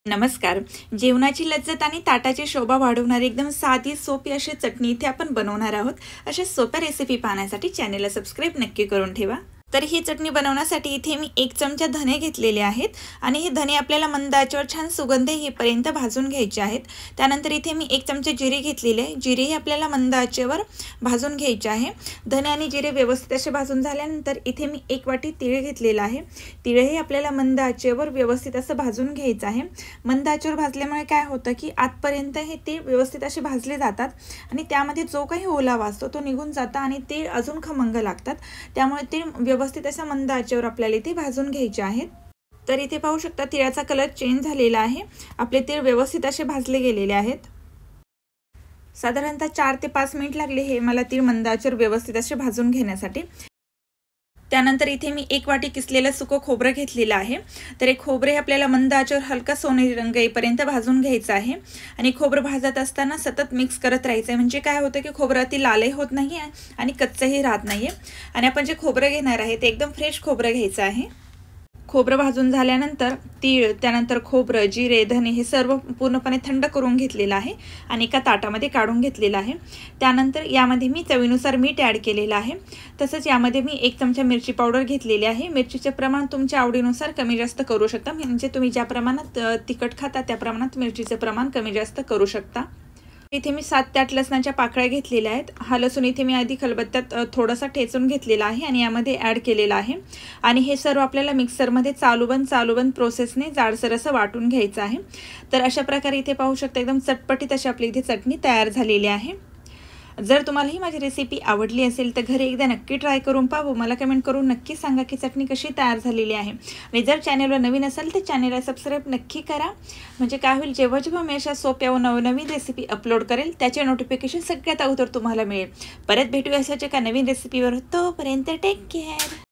नमस्कार। जेवणाची लज्जत आणि ताटाची शोभा वाढवणारी एकदम साधी सोपी अशी चटणी इथे आपण बनवणार आहोत। अशा सोप्या रेसिपी पाहण्यासाठी चॅनलला सबस्क्राइब नक्की करून ठेवा। तर ही चटणी बनवण्यासाठी इथे मी 1 चमचा धने घेतलेले आहेत आणि हे धने आपल्याला मंद आचेवर छान सुगंध येईपर्यंत भाजून घ्यायचे आहेत। त्यानंतर इथे मी 1 चमचा जिरे घेतलेले आहे। जिरे हे आपल्याला मंद आचेवर भाजून घ्यायचे आहे। धने आणि जिरे व्यवस्थित असे भाजून झाल्यानंतर इथे मी 1 वाटी तीळ घेतलेला आहे। तीळ हे आपल्याला मंद आचेवर व्यवस्थित असं भाजून घ्यायचं आहे। मंद आचेवर भाजल्यामुळे काय होतं की आतपर्यंत हे तीळ व्यवस्थित असे भाजले जातात आणि त्यामध्ये जो काही ओलावा असतो तो निघून जातो आणि तीळ अजून खमंग लागतात। त्यामुळे तीळ व्यवस्थित अशा मंद आचेवर आपल्याला इथे भाजून घ्यायचे आहेत। तर इथे पाहू शकता तिळाचा कलर चेंज झालेला आहे। आपले तीळ व्यवस्थित असे भाजले गेलेले आहेत। साधारणतः 4 ते 5 मिनिट लागले हे मला तीळ मंद आचेवर व्यवस्थित असे भाजून घेण्यासाठी। त्यानंतर इथे मी 1 वाटी किसलेलं सुकं खोबरं घेतलेलं आहे। तर हे खोबरे आपल्याला मंद आचेवर हलका सोनेरी रंग येईपर्यंत भाजून घ्यायचं आहे आणि खोबरं भाजत असताना सतत मिक्स करत राहायचं आहे। म्हणजे काय होतं की खोबरं अति लालही होत नाही आणि कच्चंही राहत नाही आणि आपण जे खोबरं घेणार आहे ते एकदम फ्रेश खोबरं घ्यायचं आहे। खोबरं भाजून झाल्यानंतर तीळ, त्यानंतर खोबरं, जिरे, धने हे सर्व पूर्णपणे थंड करून घेतलेलं आहे आणि एका ताटामध्ये काढून घेतलेलं आहे। त्यानंतर यामध्ये मी चवीनुसार मीठ ॲड केलेलं आहे। तसंच यामध्ये मी 1 चमचा मिरची पावडर घेतलेली आहे। मिरचीचे प्रमाण तुमच्या आवडीनुसार कमी जास्त करू शकता। म्हणजे तुम्ही ज्या प्रमाणात तिखट खाता त्या प्रमाणात मिरचीचे प्रमाण कमी जास्त करू शकता। इथे मी 7 ते 8 लसणाच्या पाकळ्या घेतलेल्या आहेत। हा लसूण इथे मी आधी खलबत्त्यात थोडासा ठेचून घेतलेला आहे आणि यामध्ये ॲड केलेला आहे आणि हे सर्व आपल्याला मिक्सरमध्ये चालूबंद प्रोसेसने जाडसर असं वाटून घ्यायचं आहे। तर अशा प्रकारे इथे पाहू शकता एकदम चटपटीत अशी आपली इथे चटणी तयार झालेली आहे। जर तुम्हाला ही माझी रेसिपी आवडली असेल तर घरी एकदा नक्की ट्राय करून पाहू। मला कमेंट करून नक्की सांगा की चटणी कशी तयार झालेली आहे आणि जर चॅनलवर नवीन असाल तर चॅनलला सबस्क्राइब नक्की करा। म्हणजे काय होईल, जेव्हा मी अशा सोप्या व नवनवीन रेसिपी अपलोड करेल त्याचे नोटिफिकेशन सगळ्यात अगोदर तुम्हाला मिळेल। परत भेटूया अशाच एका नवीन रेसिपीवर। तोपर्यंत टेक केअर।